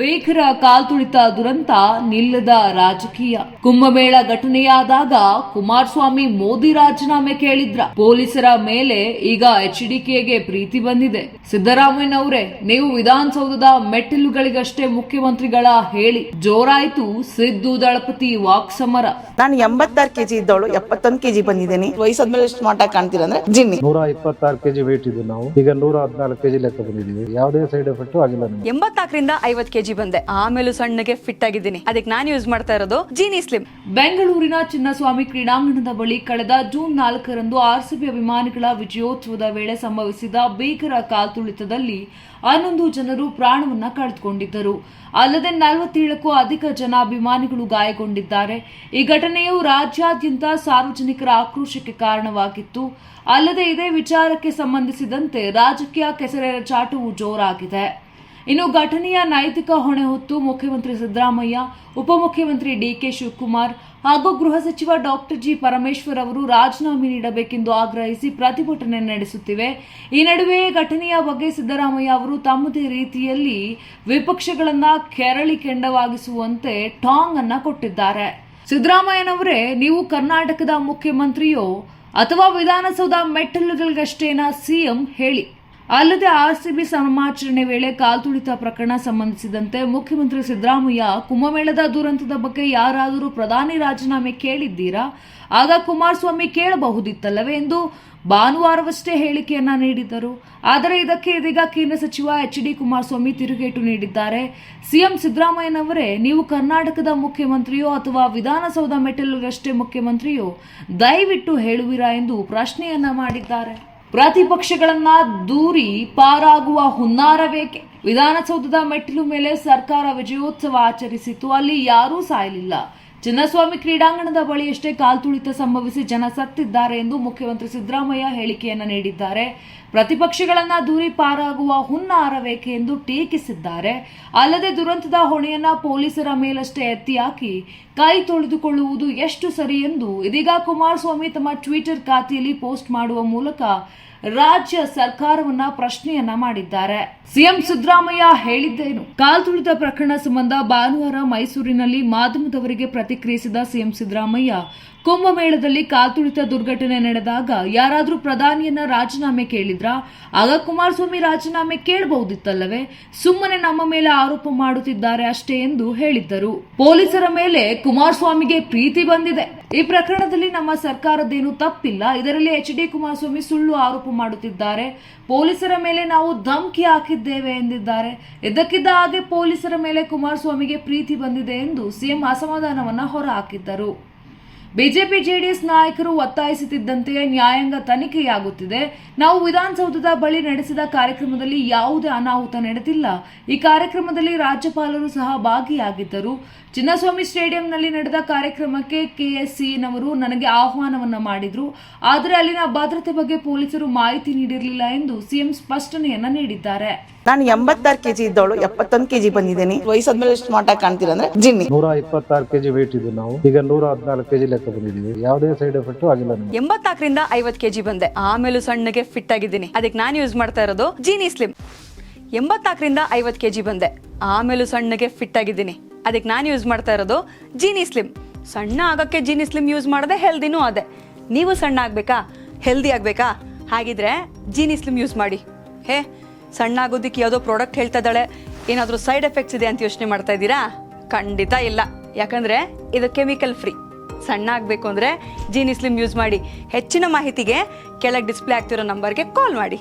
ಬೇಕರ ಕಾಲ್ತುಳಿತ ದುರಂತ ನಿಲ್ಲದ ರಾಜಕೀಯ. ಕುಂಭಮೇಳ ಘಟನೆಯಾದಾಗ ಕುಮಾರಸ್ವಾಮಿ ಮೋದಿ ರಾಜೀನಾಮೆ ಕೇಳಿದ್ರ. ಪೊಲೀಸರ ಮೇಲೆ ಈಗ ಎಚ್ಡಿಕೆಗೆ ಪ್ರೀತಿ ಬಂದಿದೆ. ಸಿದ್ದರಾಮಯ್ಯನವರೇ, ನೀವು ವಿಧಾನಸೌಧದ ಮೆಟ್ಟಿಲುಗಳಿಗಷ್ಟೇ ಮುಖ್ಯಮಂತ್ರಿಗಳ ಹೇಳಿ ಜೋರಾಯ್ತು ಸಿದ್ದು ದಳಪತಿ ವಾಕ್ಸಮರ. ನಾನು 86 ಕೆಜಿ ಇದ್ದವಳು 71 ಕೆಜಿ ಬಂದಿದ್ದೇನೆ. ವಯಸ್ಸಾದ್ಮೇಲೆ ಎಷ್ಟು ಸ್ಮಾರ್ಟ್ ಆಗಿ ಕಾಣ್ತೀರ ಅಂದ್ರೆ ಜಿನ್ನಿ. 126 ಕೆಜಿ ವೇಟ್ ಇದೆ. ನಾವು ಈಗ 114 ಕೆಜಿ ಲೆಕ್ಕ ಬಂದಿದ್ದೀವಿ. ಯಾವುದೇ ಸೈಡ್ ಎಫೆಕ್ಟ್ ಆಗಿಲ್ಲ. 84ರಿಂದ 50 ಕೆಜಿ ಬಂದೆ. ಆಮೇಲೆ ಸಣ್ಣಗೆ ಫಿಟ್ ಆಗಿದ್ದೀನಿ. ಅದಕ್ಕೆ ನಾನು ಯೂಸ್ ಮಾಡ್ತಾ ಇರೋದು ಜೀನಿ ಸ್ಲಿಮ್. ಬೆಂಗಳೂರಿನ ಚಿನ್ನಸ್ವಾಮಿ ಕ್ರೀಡಾಂಗಣದ ಬಳಿ ಕಳೆದ ಜೂನ್ 4ರಂದು ಆರ್ಸಿಬಿ ಅಭಿಮಾನಿಗಳ ವಿಜಯೋತ್ಸವದ ವೇಳೆ ಸಂಭವಿಸಿದ ಭೀಕರ ಕಾಲ್ತುಳಿತದಲ್ಲಿ 11 ಜನರು ಪ್ರಾಣವನ್ನ ಕಳೆದುಕೊಂಡಿದ್ದರು. ಅಲ್ಲದೆ 47ಕ್ಕೂ ಅಧಿಕ ಜನ ಅಭಿಮಾನಿಗಳು ಗಾಯಗೊಂಡಿದ್ದಾರೆ. ಈ ಘಟನೆಯು ರಾಜ್ಯಾದ್ಯಂತ ಸಾರ್ವಜನಿಕರ ಆಕ್ರೋಶಕ್ಕೆ ಕಾರಣವಾಗಿತ್ತು. ಅಲ್ಲದೆ ಇದೇ ವಿಚಾರಕ್ಕೆ ಸಂಬಂಧಿಸಿದಂತೆ ರಾಜಕೀಯ ಕೆಸರೆರಚಾಟವು ಜೋರಾಗಿದೆ. ಇನ್ನು ಘಟನೆಯ ನೈತಿಕ ಹೊಣೆ ಹೊತ್ತು ಮುಖ್ಯಮಂತ್ರಿ ಸಿದ್ದರಾಮಯ್ಯ, ಉಪಮುಖ್ಯಮಂತ್ರಿ ಡಿಕೆ ಶಿವಕುಮಾರ್ ಹಾಗೂ ಗೃಹ ಸಚಿವ ಡಾಕ್ಟರ್ ಜಿ ಪರಮೇಶ್ವರ್ ಅವರು ರಾಜೀನಾಮೆ ನೀಡಬೇಕೆಂದು ಆಗ್ರಹಿಸಿ ಪ್ರತಿಭಟನೆ ನಡೆಸುತ್ತಿವೆ. ಈ ನಡುವೆ ಘಟನೆಯ ಬಗ್ಗೆ ಸಿದ್ದರಾಮಯ್ಯ ಅವರು ತಮ್ಮದೇ ರೀತಿಯಲ್ಲಿ ವಿಪಕ್ಷಗಳನ್ನ ಕೆರಳಿ ಕೆಂಡವಾಗಿಸುವಂತೆ ಟಾಂಗ್ ಅನ್ನ ಕೊಟ್ಟಿದ್ದಾರೆ. ಸಿದ್ದರಾಮಯ್ಯನವರೇ, ನೀವು ಕರ್ನಾಟಕದ ಮುಖ್ಯಮಂತ್ರಿಯೋ ಅಥವಾ ವಿಧಾನಸೌಧ ಮೆಟ್ಟಿಲುಗಳಿಗಷ್ಟೇನಾ ಸಿಎಂ ಹೇಳಿ. ಅಲ್ಲದೆ ಆರ್ಸಿಬಿ ಸಮಾಚರಣೆ ವೇಳೆ ಕಾಲ್ತುಳಿತ ಪ್ರಕರಣ ಸಂಬಂಧಿಸಿದಂತೆ ಮುಖ್ಯಮಂತ್ರಿ ಸಿದ್ದರಾಮಯ್ಯ ಕುಂಭಮೇಳದ ದುರಂತದ ಬಗ್ಗೆ ಯಾರಾದರೂ ಪ್ರಧಾನಿ ರಾಜೀನಾಮೆ ಕೇಳಿದ್ದೀರಾ? ಆಗ ಕುಮಾರಸ್ವಾಮಿ ಕೇಳಬಹುದಿತ್ತಲ್ಲವೇ ಎಂದು ಭಾನುವಾರವಷ್ಟೇ ಹೇಳಿಕೆಯನ್ನ ನೀಡಿದ್ದರು. ಆದರೆ ಇದಕ್ಕೆ ಇದೀಗ ಕೇಂದ್ರ ಸಚಿವ ಎಚ್.ಡಿ. ಕುಮಾರಸ್ವಾಮಿ ತಿರುಗೇಟು ನೀಡಿದ್ದಾರೆ. ಸಿಎಂ ಸಿದ್ದರಾಮಯ್ಯನವರೇ, ನೀವು ಕರ್ನಾಟಕದ ಮುಖ್ಯಮಂತ್ರಿಯೋ ಅಥವಾ ವಿಧಾನಸೌಧ ಮೆಟ್ಟಿಲುಗಷ್ಟೇ ಮುಖ್ಯಮಂತ್ರಿಯೋ ದಯವಿಟ್ಟು ಹೇಳುವಿರಾ ಎಂದು ಪ್ರಶ್ನೆಯನ್ನ ಮಾಡಿದ್ದಾರೆ. ಪ್ರತಿಪಕ್ಷಗಳನ್ನ ದೂರಿ ಪಾರಾಗುವ ಹುನ್ನಾರವೇಕೆ? ವಿಧಾನಸೌಧದ ಮೆಟ್ಟಿಲು ಮೇಲೆ ಸರ್ಕಾರ ವಿಜಯೋತ್ಸವ ಆಚರಿಸಿತು. ಅಲ್ಲಿ ಯಾರೂ ಸಾಯಲಿಲ್ಲ. ಚಿನ್ನಸ್ವಾಮಿ ಕ್ರೀಡಾಂಗಣದ ಬಳಿಯಷ್ಟೇ ಕಾಲ್ತುಳಿತ ಸಂಭವಿಸಿ ಜನ ಸತ್ತಿದ್ದಾರೆ ಎಂದು ಮುಖ್ಯಮಂತ್ರಿ ಸಿದ್ದರಾಮಯ್ಯ ಹೇಳಿಕೆಯನ್ನ ನೀಡಿದ್ದಾರೆ. ಪ್ರತಿಪಕ್ಷಗಳನ್ನ ದೂರಿ ಪಾರಾಗುವ ಹುನ್ನಾರವೇಕೆ ಎಂದು ಟೀಕಿಸಿದ್ದಾರೆ. ಅಲ್ಲದೆ ದುರಂತದ ಹೊಣೆಯನ್ನ ಪೊಲೀಸರ ಮೇಲಷ್ಟೇ ಎತ್ತಿ ಹಾಕಿ ಕೈ ತೊಳೆದುಕೊಳ್ಳುವುದು ಎಷ್ಟು ಸರಿ ಎಂದು ಇದೀಗ ಕುಮಾರಸ್ವಾಮಿ ತಮ್ಮ ಟ್ವಿಟರ್ ಖಾತೆಯಲ್ಲಿ ಪೋಸ್ಟ್ ಮಾಡುವ ಮೂಲಕ ರಾಜ್ಯ ಸರ್ಕಾರವನ್ನ ಪ್ರಶ್ನೆಯನ್ನ ಮಾಡಿದ್ದಾರೆ. ಸಿಎಂ ಸಿದ್ದರಾಮಯ್ಯ ಹೇಳಿದ್ದೇನು? ಕಾಲ್ತುಳಿತ ಪ್ರಕರಣ ಸಂಬಂಧ ಭಾನುವಾರ ಮೈಸೂರಿನಲ್ಲಿ ಮಾಧ್ಯಮದವರಿಗೆ ಪ್ರತಿಕ್ರಿಯಿಸಿದ ಸಿಎಂ ಸಿದ್ದರಾಮಯ್ಯ, ಕುಂಭಮೇಳದಲ್ಲಿ ಕಾಲ್ತುಳಿತ ದುರ್ಘಟನೆ ನಡೆದಾಗ ಯಾರಾದ್ರೂ ಪ್ರಧಾನಿಯನ್ನ ರಾಜೀನಾಮೆ ಕೇಳಿದ್ರಾ? ಆಗ ಕುಮಾರಸ್ವಾಮಿ ರಾಜೀನಾಮೆ ಕೇಳಬಹುದಿತ್ತಲ್ಲವೇ? ಸುಮ್ಮನೆ ನಮ್ಮ ಮೇಲೆ ಆರೋಪ ಮಾಡುತ್ತಿದ್ದಾರೆ ಅಷ್ಟೇ ಎಂದು ಹೇಳಿದ್ದರು. ಪೊಲೀಸರ ಮೇಲೆ ಕುಮಾರಸ್ವಾಮಿಗೆ ಪ್ರೀತಿ ಬಂದಿದೆ. ಈ ಪ್ರಕರಣದಲ್ಲಿ ನಮ್ಮ ಸರ್ಕಾರದ್ದೇನು ತಪ್ಪಿಲ್ಲ. ಇದರಲ್ಲಿ ಎಚ್.ಡಿ. ಕುಮಾರಸ್ವಾಮಿ ಸುಳ್ಳು ಆರೋಪ ಮಾಡುತ್ತಿದ್ದಾರೆ. ಪೊಲೀಸರ ಮೇಲೆ ನಾವು ಧಮಕಿ ಹಾಕಿದ್ದೇವೆ ಎಂದಿದ್ದಾರೆ. ಇದ್ದಕ್ಕಿದ್ದ ಹಾಗೆ ಪೊಲೀಸರ ಮೇಲೆ ಕುಮಾರಸ್ವಾಮಿಗೆ ಪ್ರೀತಿ ಬಂದಿದೆ ಎಂದು ಸಿಎಂ ಅಸಮಾಧಾನವನ್ನ ಹೊರಹಾಕಿದ್ದರು. ಬಿಜೆಪಿ ಜೆಡಿಎಸ್ ನಾಯಕರು ಒತ್ತಾಯಿಸುತ್ತಿದ್ದಂತೆ ನ್ಯಾಯಾಂಗ ತನಿಖೆಯಾಗುತ್ತಿದೆ. ನಾವು ವಿಧಾನಸೌಧದ ಬಳಿ ನಡೆಸಿದ ಕಾರ್ಯಕ್ರಮದಲ್ಲಿ ಯಾವುದೇ ಅನಾಹುತ ನಡೆದಿಲ್ಲ. ಈ ಕಾರ್ಯಕ್ರಮದಲ್ಲಿ ರಾಜ್ಯಪಾಲರು ಸಹ ಭಾಗಿಯಾಗಿದ್ದರು. ಚಿನ್ನಸ್ವಾಮಿ ಸ್ಟೇಡಿಯಂನಲ್ಲಿ ನಡೆದ ಕಾರ್ಯಕ್ರಮಕ್ಕೆ ಕೆಎಸ್ಸಿನವರು ನನಗೆ ಆಹ್ವಾನವನ್ನ ಮಾಡಿದ್ರು. ಆದರೆ ಅಲ್ಲಿನ ಭದ್ರತೆ ಬಗ್ಗೆ ಪೊಲೀಸರು ಮಾಹಿತಿ ನೀಡಿರಲಿಲ್ಲ ಎಂದು ಸಿಎಂ ಸ್ಪಷ್ಟನೆಯನ್ನ ನೀಡಿದ್ದಾರೆ. ನಾನು 86 ಕೆಜಿ ಇದ್ದವಳು 71 ಕೆಜಿ ಬಂದಿದ್ದೇನೆ. ವಯಸ್ಸಾದ್ಮೇಲೆ ಎಷ್ಟು ಸ್ಮಾರ್ಟ್ ಆಗಿ ಕಾಣ್ತೀರ ಅಂದ್ರೆ ಜಿನ್ನಿ. 126 ಕೆಜಿ ವೇಟ್ ಇದೆ. ನಾವು ಈಗ 114 ಕೆಜಿ ಲೆಕ್ಕ ಬಂದಿದ್ದೀವಿ. ಯಾವುದೇ ಸೈಡ್ ಎಫೆಕ್ಟ್ ಆಗಿಲ್ಲ. 84ರಿಂದ 50 ಕೆಜಿ ಬಂದೆ. ಆಮೇಲೆ ಸಣ್ಣಗೆ ಫಿಟ್ ಆಗಿದ್ದೀನಿ. ಅದಕ್ಕೆ ನಾನು ಯೂಸ್ ಮಾಡ್ತಾ ಇರೋದು ಜೀನಿ ಸ್ಲಿಮ್. 84ರಿಂದ 50 ಕೆಜಿ ಬಂದೆ. ಆಮೇಲೆ ಸಣ್ಣಗೆ ಫಿಟ್ ಆಗಿದ್ದೀನಿ. ಅದಕ್ಕೆ ನಾನು ಯೂಸ್ ಮಾಡ್ತಾ ಇರೋದು ಜೀನಿ ಸ್ಲಿಮ್. ಸಣ್ಣ ಆಗಕ್ಕೆ ಜೀನಿ ಸ್ಲಿಮ್ ಯೂಸ್ ಮಾಡದೆ ಹೆಲ್ದಿನೂ ಅದೇ. ನೀವು ಸಣ್ಣ ಆಗ್ಬೇಕಾ, ಹೆಲ್ದಿ ಆಗ್ಬೇಕಾ? ಹಾಗಿದ್ರೆ ಜೀನಿ ಸ್ಲಿಮ್ ಯೂಸ್ ಮಾಡಿ. ಸಣ್ಣ ಆಗೋದಕ್ಕೆ ಯಾವುದೋ ಪ್ರಾಡಕ್ಟ್ ಹೇಳ್ತಾ ಇದ್ದಾಳೆ, ಏನಾದರೂ ಸೈಡ್ ಎಫೆಕ್ಟ್ಸ್ ಇದೆ ಅಂತ ಯೋಚನೆ ಮಾಡ್ತಾ ಇದ್ದೀರಾ? ಖಂಡಿತ ಇಲ್ಲ. ಯಾಕಂದ್ರೆ ಇದು ಕೆಮಿಕಲ್ ಫ್ರೀ. ಸಣ್ಣ ಆಗಬೇಕು ಅಂದರೆ ಜೀನಿ ಸ್ಲಿಮ್ ಯೂಸ್ ಮಾಡಿ. ಹೆಚ್ಚಿನ ಮಾಹಿತಿಗೆ ಕೆಳಗೆ ಡಿಸ್ಪ್ಲೇ ಆಗ್ತಿರೋ ನಂಬರ್ಗೆ ಕಾಲ್ ಮಾಡಿ.